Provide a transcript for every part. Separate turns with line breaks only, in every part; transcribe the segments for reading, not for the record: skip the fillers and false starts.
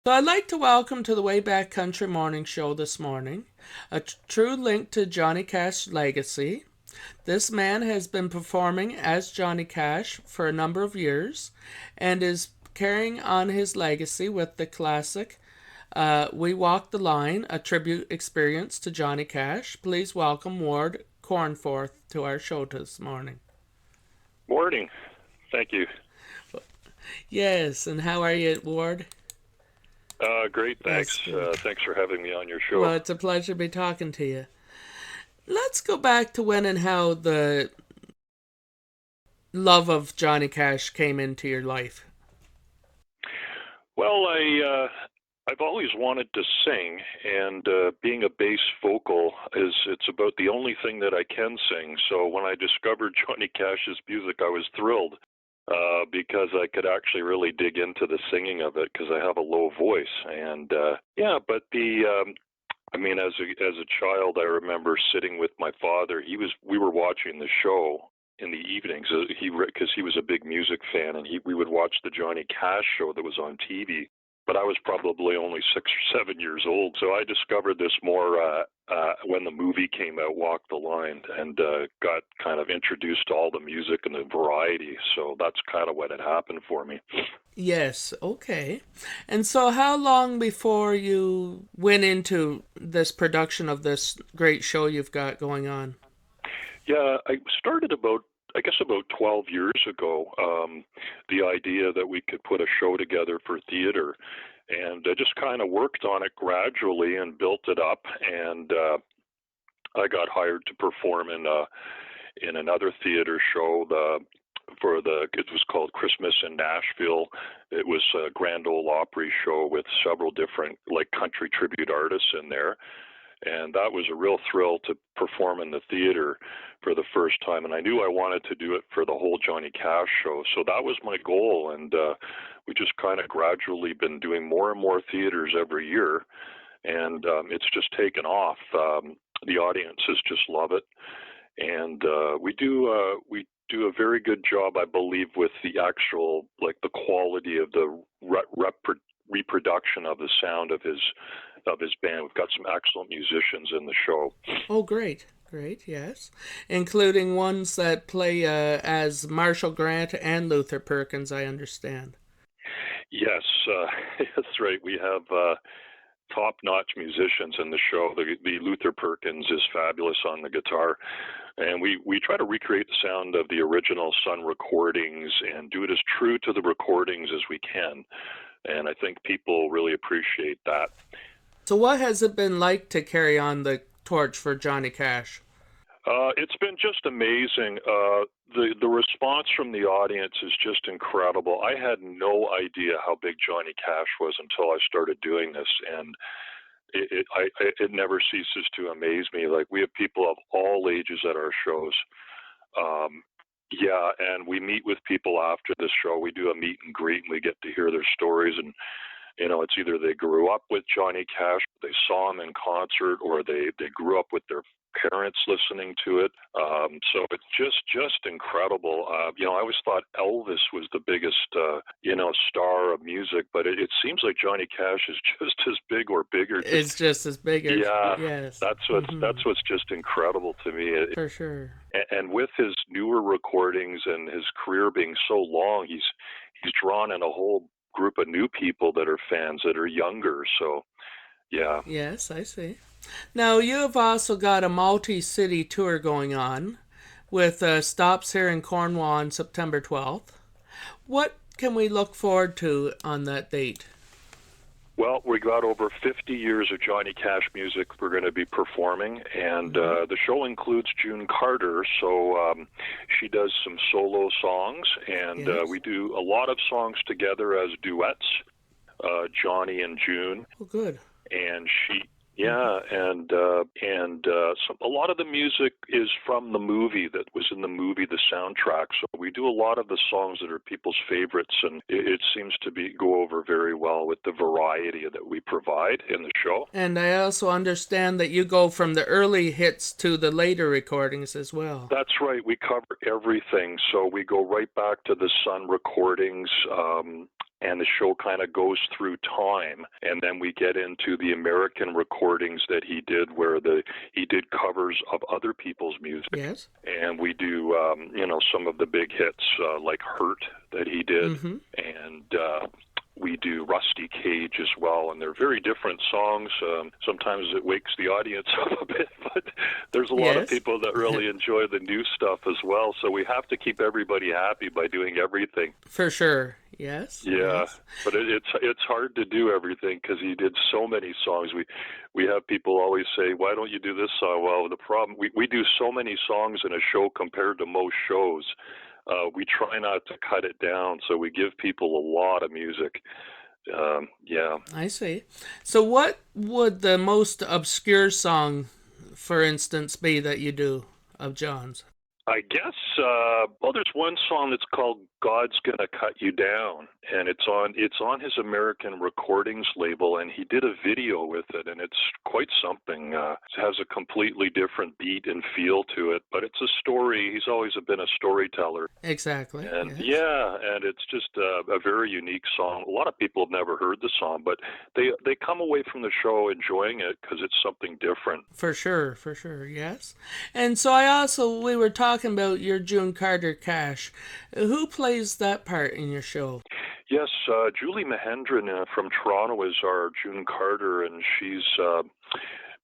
So I'd like to welcome to the Way Back Country Morning Show this morning a true link to Johnny Cash's legacy. This man has been performing as Johnny Cash for a number of years and is carrying on his legacy with the classic We Walk the Line, a tribute experience to Johnny Cash. Please welcome Ward Cornforth to our show this morning.
Morning. Thank you.
Yes, and how are you, Ward?
Great,
That's
thanks.
good.
Thanks for having me on your show.
Well, it's a pleasure to be talking to you. Let's go back to when and how the love of Johnny Cash came into your life.
Well, I've always wanted to sing, and being a bass vocal it's about the only thing that I can sing. So when I discovered Johnny Cash's music, I was thrilled because I could actually really dig into the singing of it because I have a low voice. And yeah, but I mean, as a child, I remember sitting with my father. We were watching the show in the evenings. Because he was a big music fan, and we would watch the Johnny Cash show that was on TV. But I was probably only 6 or 7 years old, so I discovered this more when the movie came out, Walk the Line, and got kind of introduced to all the music and the variety. So that's kind of what had happened for me.
Yes, okay. And so, how long before you went into this production of this great show you've got going on?
Yeah, I started I guess about 12 years ago, the idea that we could put a show together for theater. And I just kind of worked on it gradually and built it up. And I got hired to perform in another theater show. It was called Christmas in Nashville. It was a Grand Ole Opry show with several different like country tribute artists in there, and that was a real thrill to perform in the theater for the first time. And I knew I wanted to do it for the whole Johnny Cash show, so that was my goal. And we just kind of gradually been doing more and more theaters every year, and it's just taken off. The audiences just love it, and we do a very good job, I believe, with the actual like the quality of the reproduction of the sound of his band. We've got some excellent musicians in the show.
Oh, great, great, yes. Including ones that play as Marshall Grant and Luther Perkins, I understand.
Yes, that's right. We have top-notch musicians in the show. The Luther Perkins is fabulous on the guitar, and we try to recreate the sound of the original Sun recordings and do it as true to the recordings as we can. And I think people really appreciate that.
So, what has it been like to carry on the torch for Johnny Cash?
It's been just amazing. The response from the audience is just incredible. I had no idea how big Johnny Cash was until I started doing this, and it never ceases to amaze me. Like, we have people of all ages at our shows. Um, yeah, and we meet with people after the show. We do a meet and greet, and we get to hear their stories. And it's either they grew up with Johnny Cash, they saw him in concert, or they grew up with their parents listening to it. So it's just incredible. I always thought Elvis was the biggest, star of music, but it seems like Johnny Cash is just as big or bigger.
It's just as big as,
Yeah,
yes.
that's what's
Hmm.
that's what's just incredible to me.
For sure.
And with his newer recordings and his career being so long, he's drawn in a whole group of new people that are fans that are younger. So yeah.
Yes, I see. Now, you have also got a multi city tour going on with stops here in Cornwall on September 12th. What can we look forward to on that date?
Well, we got over 50 years of Johnny Cash music we're going to be performing, and
Hmm.
the show includes June Carter, so she does some solo songs, and
Yes.
we do a lot of songs together as duets, Johnny and June.
Oh, good.
And she
Hmm.
yeah and a lot of the music is from the movie that was in the movie, the soundtrack. So we do a lot of the songs that are people's favorites, and it seems to be go over very well with the variety that we provide in the show.
And I also understand that you go from the early hits to the later recordings as well.
That's right. We cover everything. So we go right back to the Sun recordings, and the show kind of goes through time, and then we get into the American recordings that he did, where he did covers of other people's music.
Yes.
And we do, some of the big hits like "Hurt" that he did, and we do "Rusty Cage" as well, and they're very different songs. Sometimes it wakes the audience up a bit, but there's a lot of people that really enjoy the new stuff as well. So we have to keep everybody happy by doing everything.
For sure. Yes.
Yeah,
Yes.
but it's hard to do everything because he did so many songs. We have people always say, "Why don't you do this song?" Well, the problem we do so many songs in a show compared to most shows. We try not to cut it down, so we give people a lot of music. Yeah.
I see. So, what would the most obscure song, for instance, be that you do of John's?
I guess, there's one song that's called "God's Gonna Cut You Down," and it's on his American Recordings label, and he did a video with it, and it's quite something. It has a completely different beat and feel to it, but it's a story. He's always been a storyteller.
Exactly.
And
Yes.
and it's just a very unique song. A lot of people have never heard the song, but they come away from the show enjoying it because it's something different.
For sure, yes. And so we were talking about your June Carter Cash. Who plays that part in your show?
Yes, Julie Mahendran from Toronto is our June Carter, and she's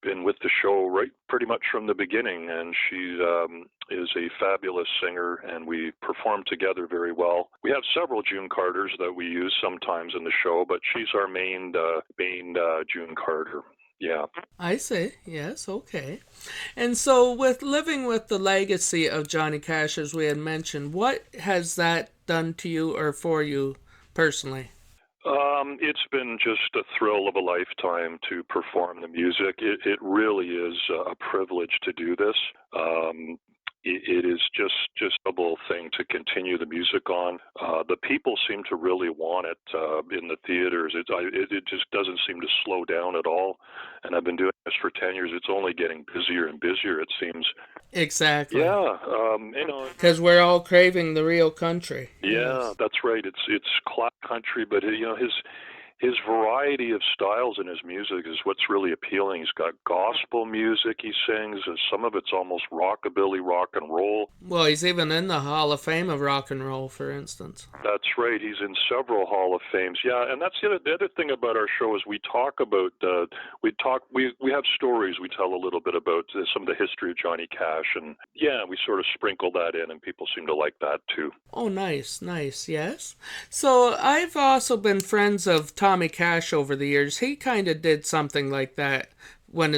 been with the show right pretty much from the beginning, and she is a fabulous singer, and we perform together very well. We have several June Carters that we use sometimes in the show, but she's our main June Carter. Yeah.
I see. Yes, okay. And so, with living with the legacy of Johnny Cash, as we had mentioned, what has that done to you or for you personally?
It's been just a thrill of a lifetime to perform the music. It really is a privilege to do this. It is just a double thing to continue the music on. The people seem to really want it in the theaters. It just doesn't seem to slow down at all. And I've been doing this for 10 years. It's only getting busier and busier, it seems.
Exactly.
Yeah,
Because we're all craving the real country.
yeah,
Yes.
that's right. It's clap country, but his variety of styles in his music is what's really appealing. He's got gospel music he sings, and some of it's almost rockabilly, rock and roll.
Well, he's even in the Hall of Fame of rock and roll, for instance.
That's right. He's in several Hall of Fames. Yeah, and that's the other thing about our show is we have stories. We tell a little bit about some of the history of Johnny Cash, and yeah, we sort of sprinkle that in, and people seem to like that too.
Oh, nice, nice, yes. So I've also been friends of Tommy Cash over the years. He kind of did something like that when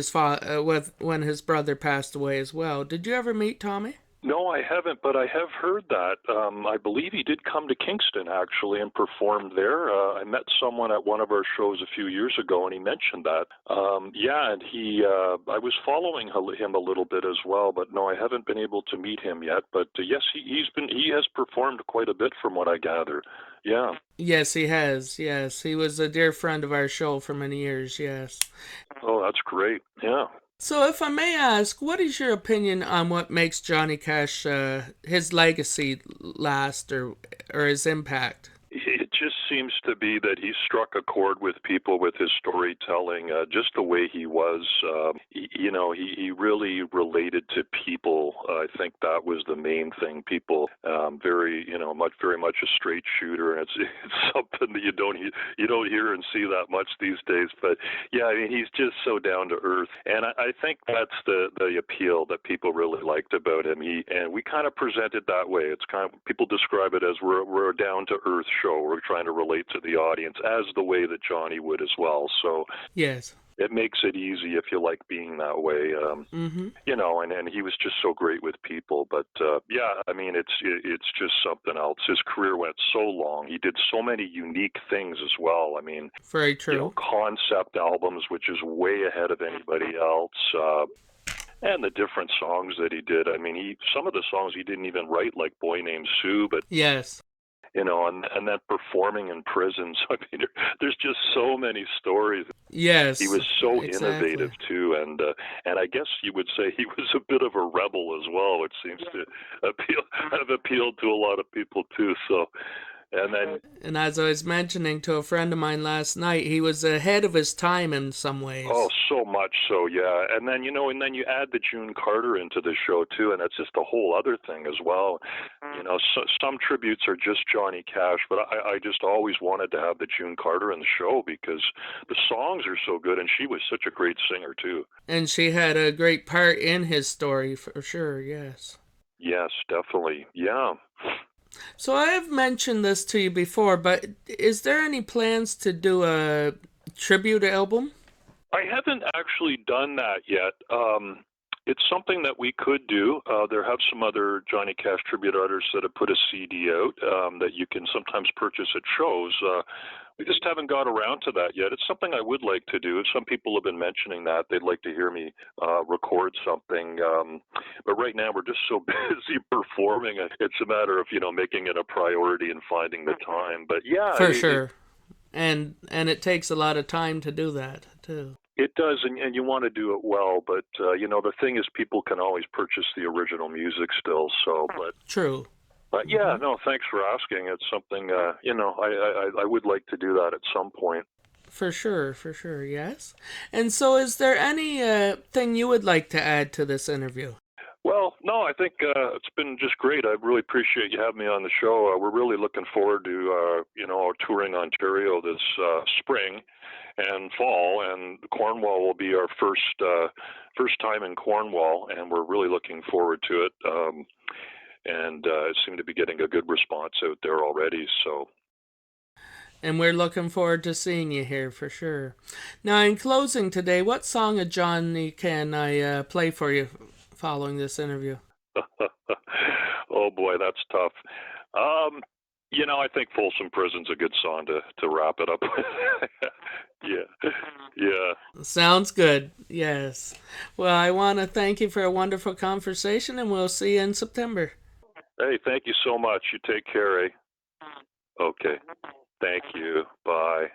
when his brother passed away as well. Did you ever meet Tommy?
No, I haven't, but I have heard that. I believe he did come to Kingston, actually, and performed there. I met someone at one of our shows a few years ago, and he mentioned that. Yeah, and I was following him a little bit as well, but no, I haven't been able to meet him yet. But yes, he has performed quite a bit from what I gather. Yeah.
Yes, he has. Yes, he was a dear friend of our show for many years. Yes.
Oh, that's great. Yeah.
So, if I may ask, what is your opinion on what makes Johnny Cash his legacy last, or his impact?
It just seems to be that he struck a chord with people with his storytelling, just the way he was. He really related to people. I think that was the main thing. People, very much a straight shooter, and it's something that you don't hear and see that much these days. But yeah, I mean, he's just so down to earth, and I think that's the appeal that people really liked about him. And we kind of present it that way. It's kind of, people describe it as we're a down to earth show. We're trying to relate to the audience as the way that Johnny would as well. So
Yes.
it makes it easy if you like being that way.
Mm-hmm.
And he was just so great with people. But yeah, I mean, it's just something else. His career went so long. He did so many unique things as well. I mean,
Very true.
concept albums, which is way ahead of anybody else. And the different songs that he did. I mean, some of the songs he didn't even write, like "Boy Named Sue," but
Yes.
and then performing in prisons. I mean, there's just so many stories.
Yes.
He was so
Exactly.
innovative too, and I guess you would say he was a bit of a rebel as well, which seems to have appealed to a lot of people too. So, And then,
And as I was mentioning to a friend of mine last night, he was ahead of his time in some
oh,
ways.
so much so, yeah. And then, and then you add the June Carter into the show too, and that's just a whole other thing as well. Some tributes are just Johnny Cash, but I just always wanted to have the June Carter in the show because the songs are so good, and she was such a great singer too.
And she had a great part in his story for sure, yes.
Yes, definitely. Yeah.
So I have mentioned this to you before, but is there any plans to do a tribute album?
I haven't actually done that yet. It's something that we could do. There have some other Johnny Cash tribute artists that have put a CD out that you can sometimes purchase at shows. We just haven't got around to that yet. It's something I would like to do. Some people have been mentioning that they'd like to hear me record something, but right now we're just so busy performing. It's a matter of making it a priority and finding the time. But yeah,
For sure. And it takes a lot of time to do that too.
it does, and you want to do it well, but the thing is, people can always purchase the original music still. So,
True.
but yeah, no, thanks for asking. It's something I would like to do that at some point.
For sure, yes. And so, is there any thing you would like to add to this interview?
Well, no, I think it's been just great. I really appreciate you having me on the show. We're really looking forward to touring Ontario this spring and fall, and Cornwall will be our first time in Cornwall, and we're really looking forward to it. And it seemed to be getting a good response out there already. So,
And we're looking forward to seeing you here for sure. Now, in closing today, what song of Johnny can I play for you following this interview?
oh boy, that's tough. Um, I think Folsom Prison's a good song to wrap it up. yeah, yeah.
Sounds good. Yes. Well, I want to thank you for a wonderful conversation, and we'll see you in September.
Hey, thank you so much. You take care, eh? Okay. Thank you. Bye.